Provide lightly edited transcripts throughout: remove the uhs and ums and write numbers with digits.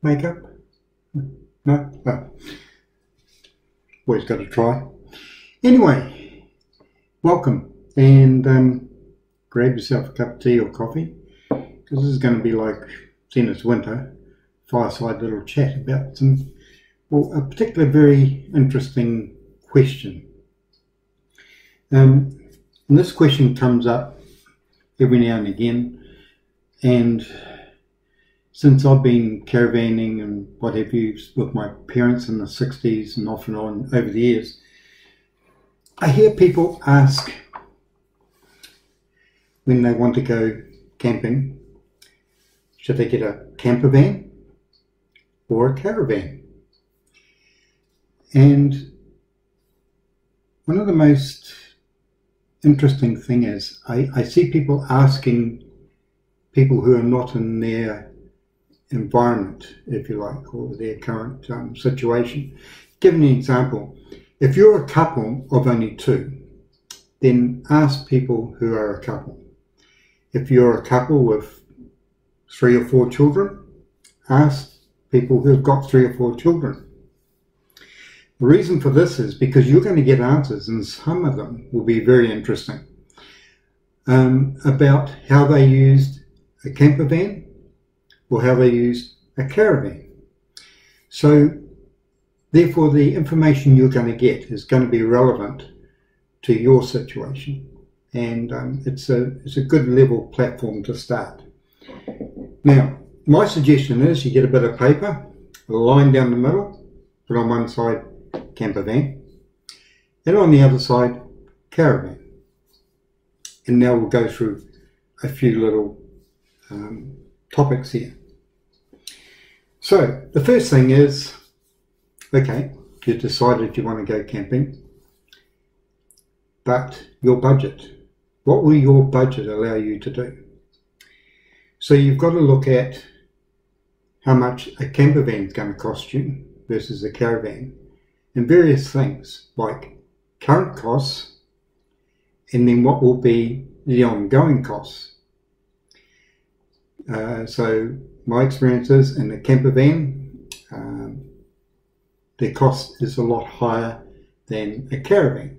Makeup? No? Oh, always got to try. Anyway, welcome, and grab yourself a cup of tea or coffee, because this is going to be like, seeing it's winter, fireside little chat about a particular very interesting question. And this question comes up every now and again, and since I've been caravanning and what have you with my parents in the 60s and off and on over the years, I hear people ask when they want to go camping, should they get a camper van or a caravan? And one of the most interesting thing is I see people asking people who are not in their environment, if you like, or their current situation. Give an example. If you're a couple of only two, then ask people who are a couple. If you're a couple with 3 or 4 children, ask people who've got 3 or 4 children. The reason for this is because you're going to get answers, and some of them will be very interesting, about how they used a camper van or how they used a caravan. So therefore the information you're going to get is going to be relevant to your situation, and it's a good level platform to start. Now, my suggestion is you get a bit of paper, a line down the middle, put on one side camper van, and on the other side caravan. And now we'll go through a few little topics here. So the first thing is, okay, you've decided you want to go camping, but your budget. What will your budget allow you to do? So you've got to look at how much a camper van is going to cost you versus a caravan, and various things like current costs, and then what will be the ongoing costs. So my experience is in a camper van, the cost is a lot higher than a caravan.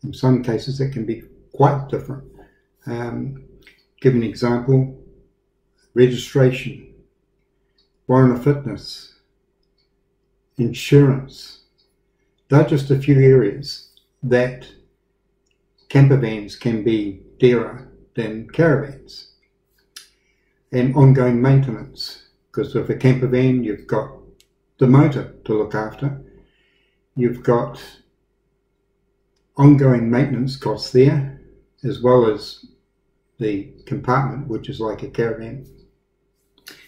In some cases it can be quite different. Give an example: registration, warrant of fitness, insurance. They're just a few areas that camper vans can be dearer than caravans. And ongoing maintenance, because with a camper van you've got the motor to look after, you've got ongoing maintenance costs there, as well as the compartment, which is like a caravan.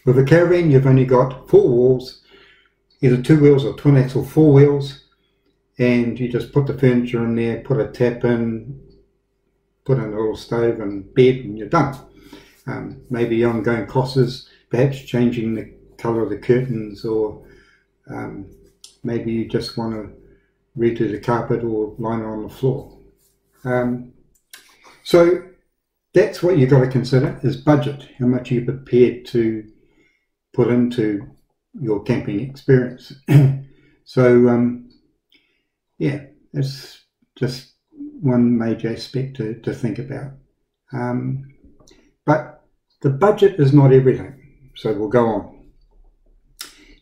With a caravan you've only got 4 wheels, either 2 wheels or twin axle 4 wheels, and you just put the furniture in there, put a tap in, put in a little stove and bed, and you're done. Maybe ongoing costs is perhaps changing the colour of the curtains, or maybe you just want to redo the carpet or line it on the floor. So that's what you've got to consider, is budget. How much are you prepared to put into your camping experience? So yeah, it's just one major aspect to think about. But the budget is not everything, so we'll go on.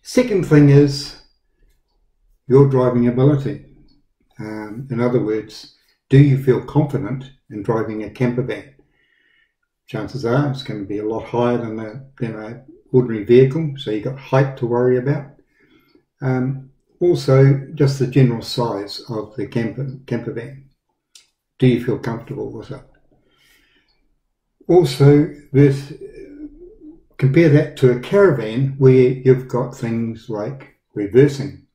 Second thing is your driving ability. In other words, do you feel confident in driving a camper van? Chances are it's going to be a lot higher than an ordinary vehicle, so you've got height to worry about. Also, just the general size of the camper van. Do you feel comfortable with it? Also, compare that to a caravan where you've got things like reversing.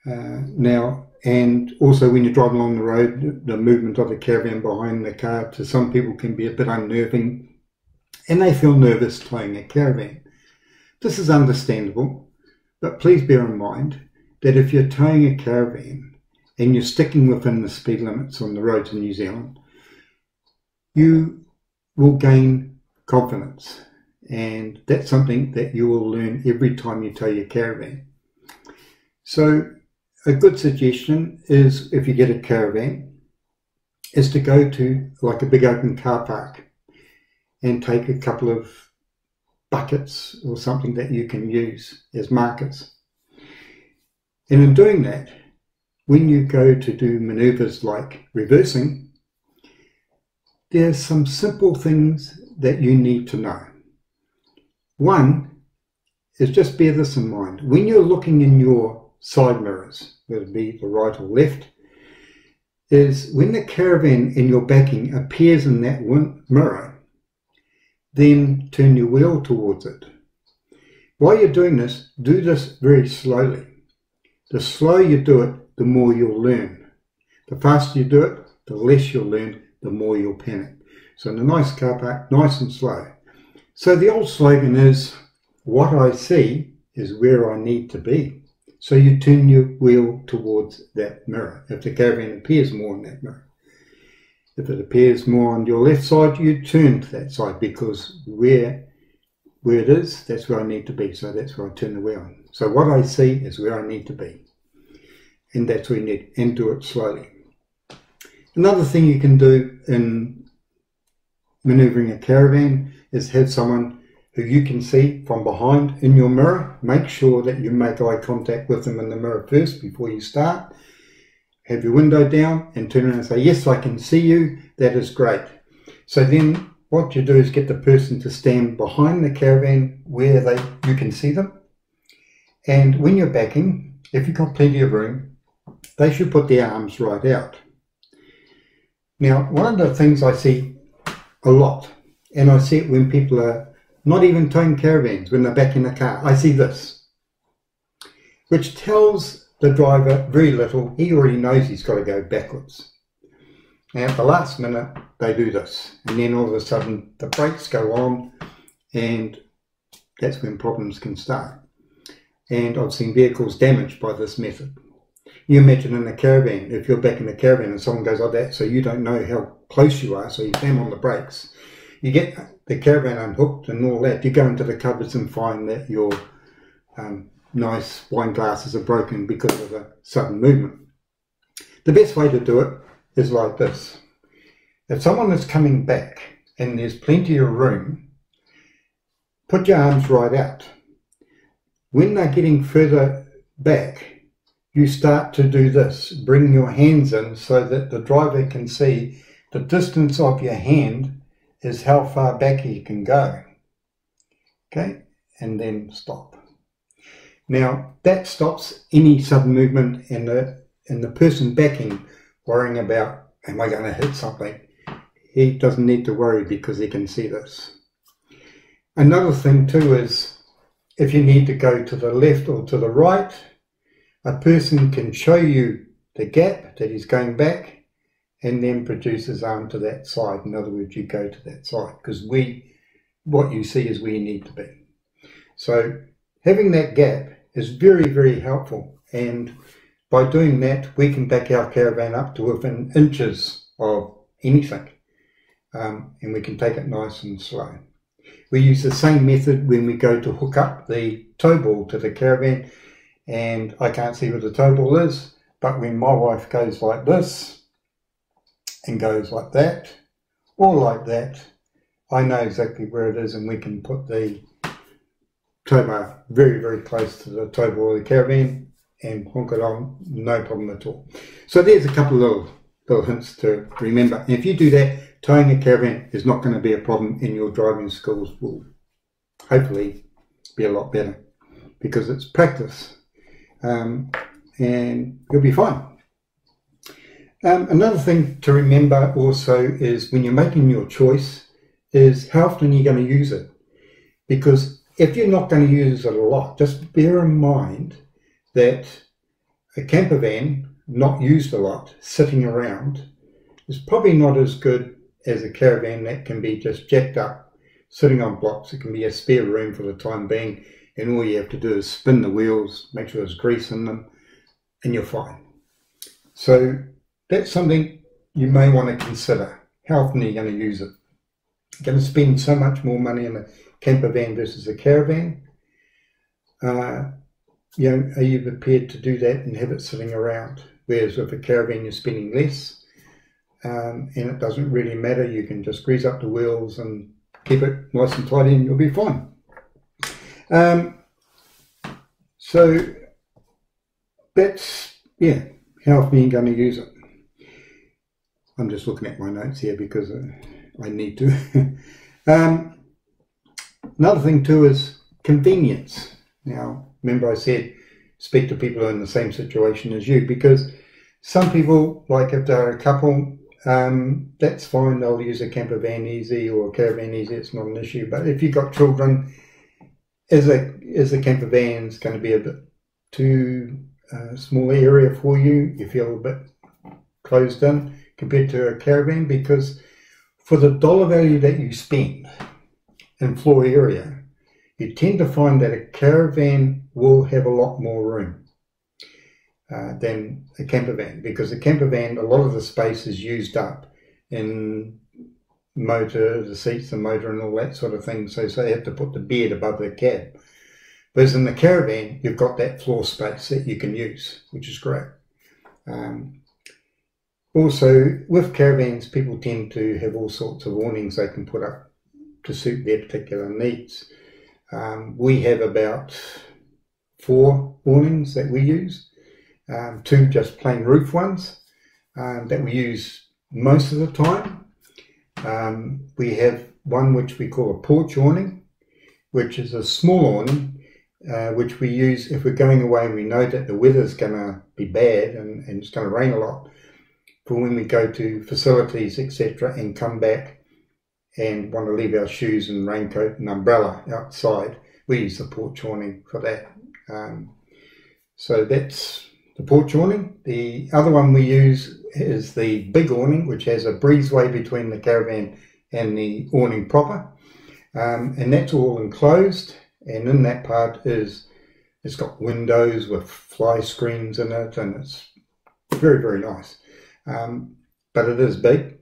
Now, and also when you drive along the road, the movement of the caravan behind the car to some people can be a bit unnerving, and they feel nervous towing a caravan. This is understandable, but please bear in mind that if you're towing a caravan and you're sticking within the speed limits on the roads in New Zealand, you will gain confidence And that's something that you will learn every time you tow your caravan. So a good suggestion is, if you get a caravan, is to go to like a big open car park and take a couple of buckets or something that you can use as markers. And in doing that, when you go to do maneuvers like reversing, there's some simple things that you need to know. One is, just bear this in mind. When you're looking in your side mirrors, whether it be the right or left, is when the caravan in your backing appears in that mirror, then turn your wheel towards it. While you're doing this, do this very slowly. The slower you do it, the more you'll learn. The faster you do it, the less you'll learn, the more you'll panic. So in a nice car park, nice and slow. So the old slogan is, what I see is where I need to be. So you turn your wheel towards that mirror, if the caravan appears more in that mirror. If it appears more on your left side, you turn to that side, because where it is, that's where I need to be. So that's where I turn the wheel. So what I see is where I need to be. And that's where you need, and do it slowly. Another thing you can do in maneuvering a caravan is have someone who you can see from behind in your mirror. Make sure that you make eye contact with them in the mirror first before you start. Have your window down and turn around and say, yes, I can see you. That is great. So then what you do is get the person to stand behind the caravan where you can see them. And when you're backing, if you've got plenty of room, they should put their arms right out. Now, one of the things I see a lot, and I see it when people are not even towing caravans, when they're back in a car, I see this, which tells the driver very little. He already knows he's got to go backwards. And at the last minute, they do this. And then all of a sudden, the brakes go on, and that's when problems can start. And I've seen vehicles damaged by this method. You imagine in a caravan, if you're back in a caravan and someone goes like that, so you don't know how close you are, so you slam on the brakes. You get the caravan unhooked and all that. You go into the cupboards and find that your nice wine glasses are broken because of a sudden movement. The best way to do it is like this. If someone is coming back and there's plenty of room, put your arms right out. When they're getting further back, you start to do this. Bring your hands in so that the driver can see the distance of your hand is how far back you can go. Okay, and then stop. Now that stops any sudden movement, and the person backing worrying about, am I going to hit something? He doesn't need to worry because he can see this. Another thing too is, if you need to go to the left or to the right, a person can show you the gap that he's going back and then produce his arm to that side. In other words, you go to that side, because what you see is where you need to be. So having that gap is very, very helpful. And by doing that, we can back our caravan up to within inches of anything. And we can take it nice and slow. We use the same method when we go to hook up the tow ball to the caravan, and I can't see where the tow ball is, but when my wife goes like this and goes like that or like that, I know exactly where it is, and we can put the tow bar very, very close to the tow ball of the caravan and honk it on, no problem at all. So there's a couple of little hints to remember. And if you do that, towing a caravan is not going to be a problem, and your driving skills will hopefully be a lot better because it's practice. And you'll be fine. Another thing to remember also is, when you're making your choice, is how often you're going to use it. Because if you're not going to use it a lot, just bear in mind that a camper van not used a lot, sitting around, is probably not as good as a caravan that can be just jacked up, sitting on blocks. It can be a spare room for the time being, and all you have to do is spin the wheels, make sure there's grease in them, and you're fine. So that's something you may want to consider. How often are you going to use it? You're going to spend so much more money on a camper van versus a caravan. Are you prepared to do that and have it sitting around? Whereas with a caravan, you're spending less, and it doesn't really matter. You can just grease up the wheels and keep it nice and tidy, and you'll be fine. So that's, how often are you going to use it? I'm just looking at my notes here because I need to. Another thing too is convenience. Now, remember I said speak to people in the same situation as you, because some people, like if they're a couple, that's fine, they'll use a camper van easy or a caravan easy, it's not an issue. But if you've got children, is a camper van's going to be a bit too small area for you, you feel a bit closed in compared to a caravan, because for the dollar value that you spend in floor area, you tend to find that a caravan will have a lot more room than a camper van, because a camper van, a lot of the space is used up in motor, the seats, the motor and all that sort of thing, so they have to put the bed above the cab. Whereas in the caravan, you've got that floor space that you can use, which is great. Also, with caravans, people tend to have all sorts of awnings they can put up to suit their particular needs. We have about 4 awnings that we use, 2 just plain roof ones that we use most of the time. We have one which we call a porch awning, which is a small awning, which we use if we're going away and we know that the weather's going to be bad and it's going to rain a lot, for when we go to facilities, etc., and come back and want to leave our shoes and raincoat and umbrella outside, we use the porch awning for that. So that's the porch awning. The other one we use is the big awning, which has a breezeway between the caravan and the awning proper, and that's all enclosed, and in that part it's got windows with fly screens in it, and it's very, very nice. But it is big,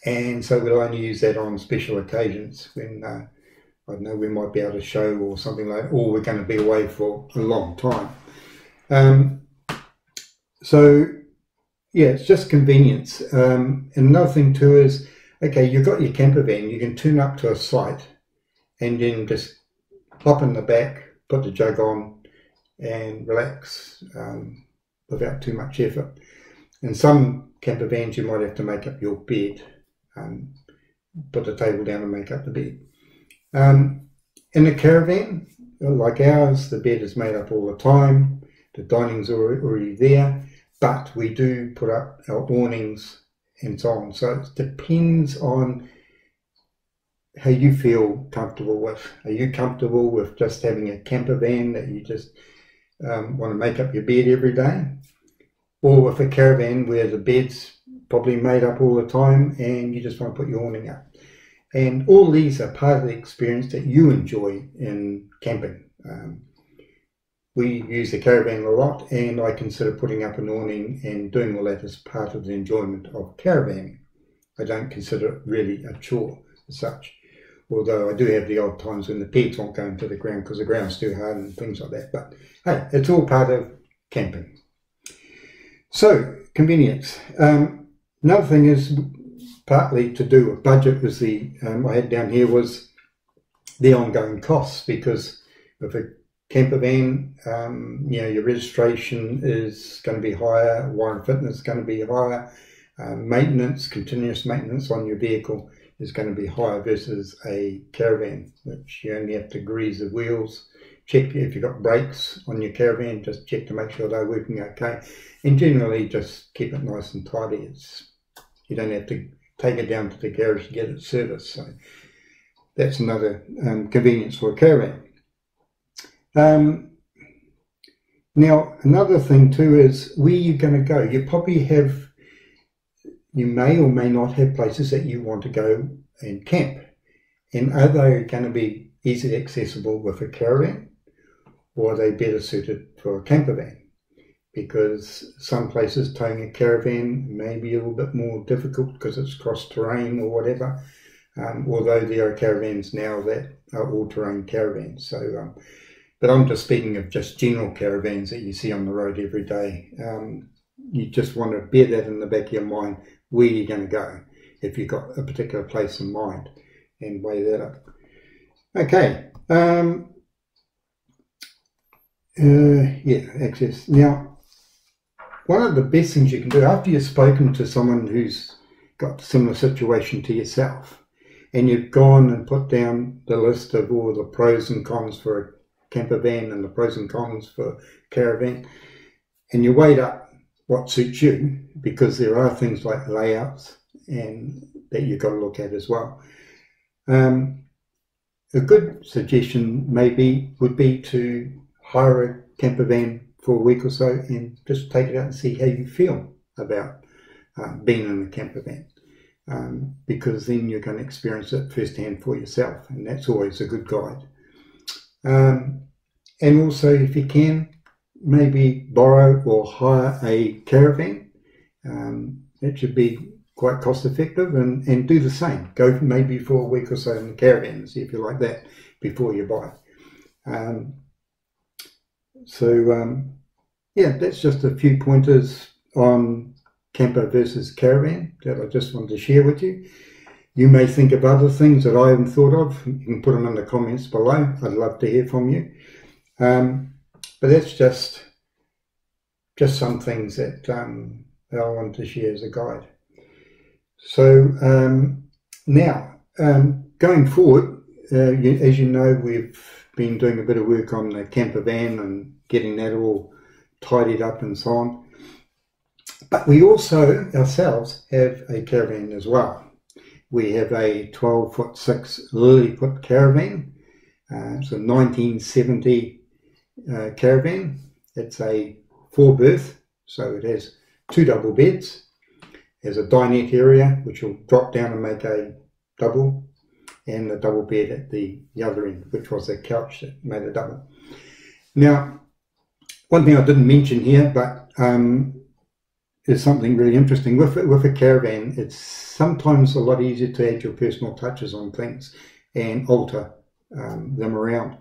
and so we'll only use that on special occasions when I don't know, we might be able to show or something like that, or we're going to be away for a long time. So yeah, it's just convenience. And another thing too is, okay, you've got your camper van, you can turn up to a site and then just hop in the back, put the jug on and relax without too much effort. In some camper vans you might have to make up your bed, put the table down and make up the bed. In a caravan like ours, the bed is made up all the time, the dining's already there, but we do put up our awnings and so on. So it depends on how you feel comfortable with. Are you comfortable with just having a camper van that you just want to make up your bed every day? Or with a caravan where the bed's probably made up all the time and you just want to put your awning up. And all these are part of the experience that you enjoy in camping. We use the caravan a lot, and I consider putting up an awning and doing all that as part of the enjoyment of caravanning. I don't consider it really a chore as such, although I do have the odd times when the pegs won't go into the ground because the ground's too hard and things like that. But hey, it's all part of camping. So, convenience. Another thing is partly to do with budget, was the, I had down here was the ongoing costs, because with a camper van, your registration is going to be higher, warrant fitness is going to be higher, maintenance, continuous maintenance on your vehicle is going to be higher versus a caravan, which you only have to grease the wheels, check if you've got brakes on your caravan, just check to make sure they're working okay, and generally just keep it nice and tidy. You don't have to take it down to the garage to get it serviced, so that's another convenience for a caravan. Now, another thing too is where you're going to go. You may or may not have places that you want to go and camp, and are they going to be easily accessible with a caravan, or are they better suited for a camper van? Because some places towing a caravan may be a little bit more difficult because it's cross terrain or whatever. although there are caravans now that are all-terrain caravans. So, but I'm just speaking of just general caravans that you see on the road every day. You just want to bear that in the back of your mind where you're going to go if you've got a particular place in mind, and weigh that up. Okay. Yeah, access. Now, one of the best things you can do after you've spoken to someone who's got a similar situation to yourself, and you've gone and put down the list of all the pros and cons for a camper van and the pros and cons for caravan, and you weighed up what suits you, because there are things like layouts and that you've got to look at as well. A good suggestion maybe would be to hire a camper van for a week or so and just take it out and see how you feel about being in a camper van, because then you're going to experience it firsthand for yourself, and that's always a good guide. And also, if you can, maybe borrow or hire a caravan. It should be quite cost effective, and do the same. Go maybe for a week or so in the caravan and see if you like that before you buy. Yeah, that's just a few pointers on camper versus caravan that I just wanted to share with you. You may think of other things that I haven't thought of. You can put them in the comments below. I'd love to hear from you. But that's just some things that I want to share as a guide. So now, going forward, as you know, we've been doing a bit of work on the camper van and getting that all tidied up and so on. But we also ourselves have a caravan as well. We have a 12'6" Lilliput caravan. It's a 1970 caravan. It's a 4-berth, so it has 2 double beds. There's a dinette area which will drop down and make a double, and a double bed at the other end, which was a couch that made a double. Now, one thing I didn't mention here, but is something really interesting. With a caravan, it's sometimes a lot easier to add your personal touches on things and alter them around.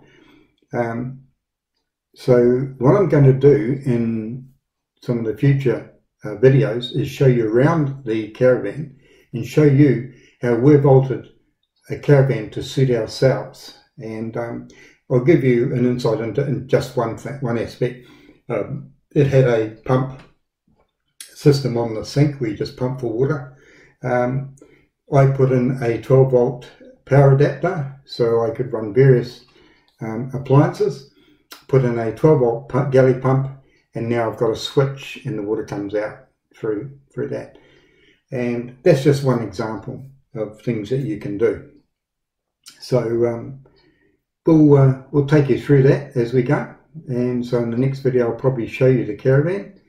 So what I'm going to do in some of the future videos is show you around the caravan and show you how we've altered a caravan to suit ourselves. And I'll give you an insight into just one aspect. It had a pump system on the sink where you just pump for water. I put in a 12-volt power adapter so I could run various appliances, put in a 12-volt galley pump, and now I've got a switch and the water comes out through that. And that's just one example of things that you can do. So we'll take you through that as we go. And so in the next video I'll probably show you the caravan,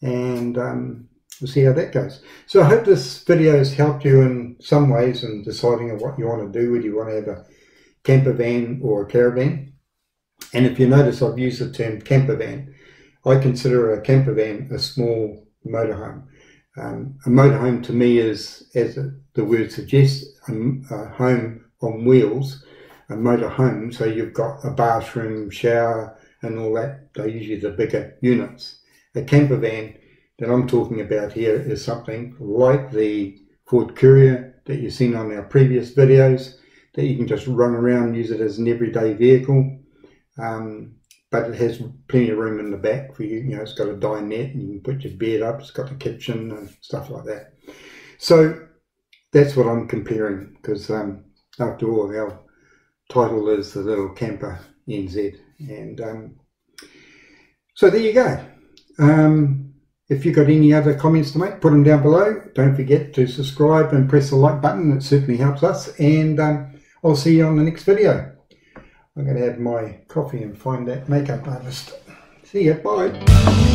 and we'll see how that goes. So I hope this video has helped you in some ways in deciding on what you want to do, whether you want to have a camper van or a caravan. And if you notice, I've used the term camper van. I consider a camper van a small motorhome. A motorhome to me is, as the word suggests, a home on wheels, a motorhome. So you've got a bathroom, shower and all that. They're usually the bigger units. A camper van that I'm talking about here is something like the Ford Courier that you've seen on our previous videos, that you can just run around and use it as an everyday vehicle. But it has plenty of room in the back for you. You know, it's got a dinette and you can put your bed up. It's got a kitchen and stuff like that. So that's what I'm comparing, because after all, our title is the Little Camper NZ. And so there you go. If you've got any other comments to make, put them down below. Don't forget to subscribe and press the like button. It certainly helps us. And I'll see you on the next video. I'm going to have my coffee and find that makeup artist. See ya, bye.